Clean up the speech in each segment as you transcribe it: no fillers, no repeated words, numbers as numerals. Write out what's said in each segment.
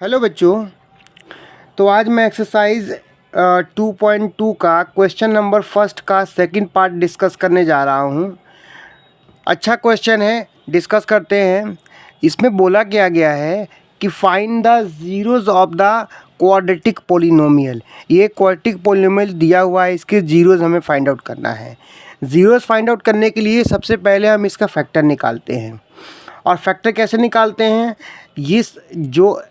Hello बच्चों। तो आज मैं एक्सरसाइज 2.2 का क्वेश्चन नंबर फर्स्ट का सेकंड पार्ट डिस्कस करने जा रहा हूँ। अच्छा क्वेश्चन है, डिस्कस करते हैं। इसमें बोला गया है कि find the zeros of the quadratic polynomial. ये क्वाड्रेटिक पोलिनोमियल दिया हुआ है, इसके ज़ीरोज़ हमें फाइंड आउट करना है। ज़ीरोज़ फाइंड आउट करने के लिए सबसे पहले हम इसका फैक्टर निकालते हैं। और फैक्टर कैसे निकालते हैं? ये जो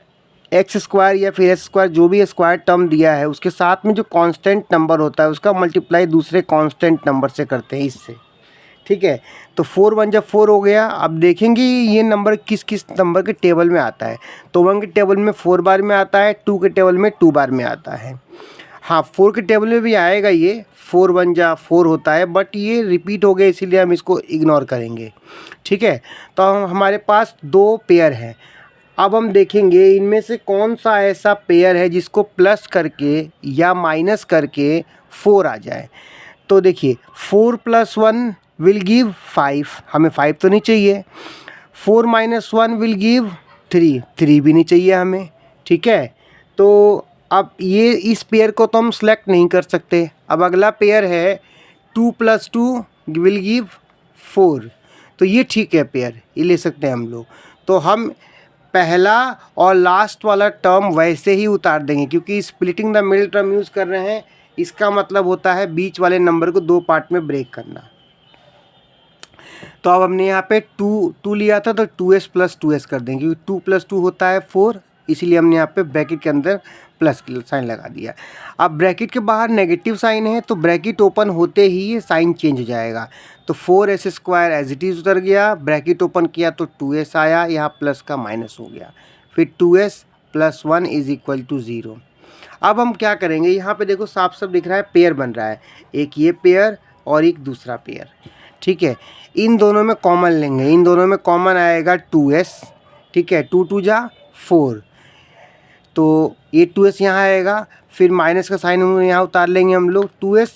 एक्स स्क्वायर या फिर एस स्क्वायर जो भी स्क्वायर टर्म दिया है उसके साथ में जो कांस्टेंट नंबर होता है उसका मल्टीप्लाई दूसरे कांस्टेंट नंबर से करते हैं इससे। ठीक है, तो 4 1 जब 4 हो गया। अब देखेंगे ये नंबर किस किस नंबर के टेबल में आता है। तो 1 के टेबल में 4 बार में आता है, 2 के टेबल में 2 बार में आता है। हाँ, 4 के टेबल में भी आएगा, ये 4 1 जा 4 होता है, बट ये रिपीट हो गया इसीलिए हम इसको इग्नोर करेंगे। ठीक है, तो हमारे पास दो पेयर हैं। अब हम देखेंगे इनमें से कौन सा ऐसा पेयर है जिसको प्लस करके या माइनस करके 4 आ जाए। तो देखिए 4 + 1 विल गिव 5, हमें 5 तो नहीं चाहिए। 4 - 1 विल गिव 3, 3 भी नहीं चाहिए हमें। ठीक है, तो अब ये इस पेयर को तो हम सेलेक्ट नहीं कर सकते। अब अगला पेयर है 2 + 2 विल गिव 4, तो ये ठीक है पेयर, ये ले सकते हैं हम लोग। तो हम पहला और लास्ट वाला टर्म वैसे ही उतार देंगे क्योंकि splitting the middle term use कर रहे हैं। इसका मतलब होता है बीच वाले नंबर को दो पार्ट में ब्रेक करना। तो अब हमने यहाँ पे 2 लिया था तो 2s + 2s कर देंगे क्योंकि 2 + 2 होता है 4, इसीलिए हमने यहाँ पे ब्रैकेट के अंदर प्लस साइन लगा दिया। अब ब्रैकेट के बाहर नेगेटिव साइन है तो ब्रैकेट ओपन होते ही ये साइन चेंज हो जाएगा। तो 4s² एज इट इज़ उतर गया, ब्रैकेट ओपन किया तो 2s आया, यहाँ प्लस का माइनस हो गया, फिर 2s + 1 = 0। अब हम क्या करेंगे, यहाँ पे देखो साफ साफ दिख रहा है पेयर बन रहा है, एक ये पेयर और एक दूसरा पेयर। ठीक है, इन दोनों में कॉमन लेंगे, इन दोनों में कॉमन आएगा 2s। ठीक है, 2 2 जा 4, तो ये 2s यहाँ आएगा, फिर माइनस का साइन यहाँ उतार लेंगे हम लोग। 2s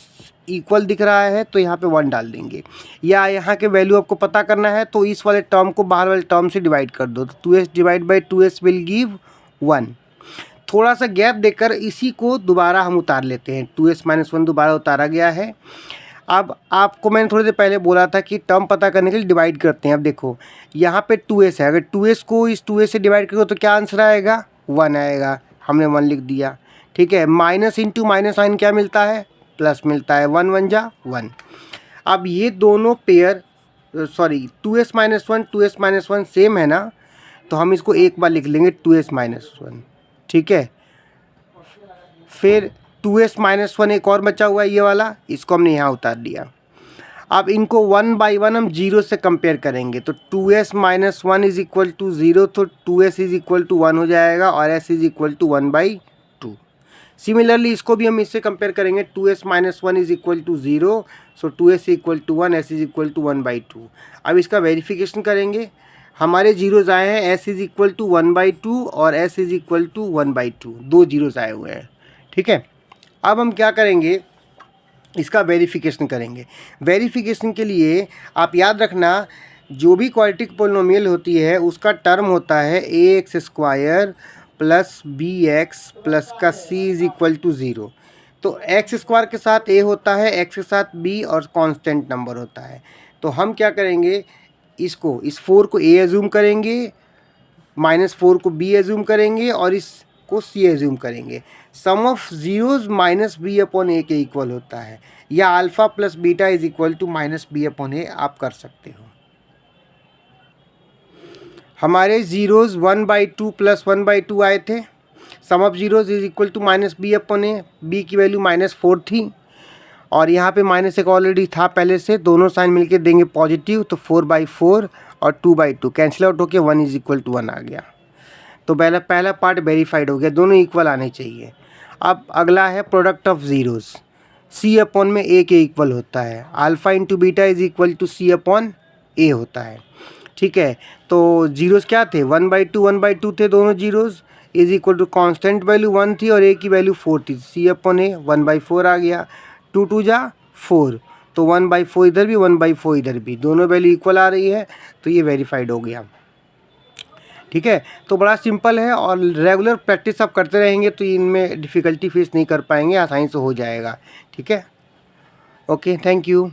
इक्वल दिख रहा है तो यहाँ पे 1 डाल देंगे, या यहाँ के वैल्यू आपको पता करना है तो इस वाले टर्म को बाहर वाले टर्म से डिवाइड कर दो। तो 2s / 2s विल गिव 1। थोड़ा सा गैप देकर इसी को दोबारा हम उतार लेते हैं। 2s - 1 दोबारा उतारा गया है। अब आपको मैंने थोड़ी देर पहले बोला था कि टर्म पता करने के लिए डिवाइड करते हैं। अब देखो यहाँ पे 2s है, अगर 2s को इस 2s से डिवाइड करो तो क्या आंसर आएगा? 1 आएगा, हमने 1 लिख दिया। ठीक है, माइनस इंटू माइनस साइन क्या मिलता है? प्लस मिलता है, 1 1 जा 1। अब ये दोनों पेयर 2s - 1 2s - 1 सेम है ना, तो हम इसको एक बार लिख लेंगे 2s - 1। ठीक है, फिर 2s - 1 एक और बचा हुआ है ये वाला, इसको हमने यहाँ उतार दिया। अब इनको 1 बाई 1 हम 0 से कंपेयर करेंगे तो 2s - 1 = 0, तो 2s = 1 हो जाएगा और s = 1/2। सिमिलरली इसको भी हम इससे कंपेयर करेंगे, 2s - 1 = 0, सो 2s = 1, s = 1/2। अब इसका वेरिफिकेशन करेंगे, हमारे जीरोज़ आए हैं s = 1/2 और s = 1/2, दो जीरोज़ आए हुए हैं। ठीक है, अब हम क्या करेंगे, इसका वेरिफिकेशन करेंगे। वेरिफिकेशन के लिए आप याद रखना, जो भी क्वाड्रेटिक पोलिनोमियल होती है उसका टर्म होता है ax² + bx प्लस का c = 0। तो x² के साथ a होता है, x के साथ b और कांस्टेंट नंबर होता है। तो हम क्या करेंगे, इसको इस 4 को a एज्यूम करेंगे, -4 को b एज्यूम करेंगे और इसको c एज्यूम करेंगे। सम ऑफ जीरोज़ -b/a के इक्वल होता है, या अल्फ़ा + बीटा = -b/a आप कर सकते हो। हमारे जीरोज़ 1/2 + 1/2 आए थे। सम ऑफ जीरोज़ = -b/a, b की वैल्यू -4 थी और यहाँ पे -1 ऑलरेडी था पहले से, दोनों साइन मिलके देंगे पॉजिटिव, तो 4/4 और 2/2 कैंसिल आउट होकर 1 = 1 आ गया। तो पहला पार्ट वेरीफाइड हो गया, दोनों इक्वल आने चाहिए। अब अगला है प्रोडक्ट ऑफ ज़ीरोज़, c/a के इक्वल होता है, अल्फ़ा × बीटा = c/a होता है। ठीक है, तो जीरोज़ क्या थे? 1/2 1/2 थे दोनों जीरोज़, = कांस्टेंट वैल्यू 1 थी और a की वैल्यू 4 थी, c/a 1/4 आ गया। 2 2 जा 4, तो 1/4 इधर भी 1/4 इधर भी, दोनों वैल्यू इक्वल आ रही है, तो ये वेरीफाइड हो गया। ठीक है, तो बड़ा सिंपल है और रेगुलर प्रैक्टिस आप करते रहेंगे तो इनमें डिफ़िकल्टी फेस नहीं कर पाएंगे, आसानी से हो जाएगा। ठीक है, ओके, थैंक यू।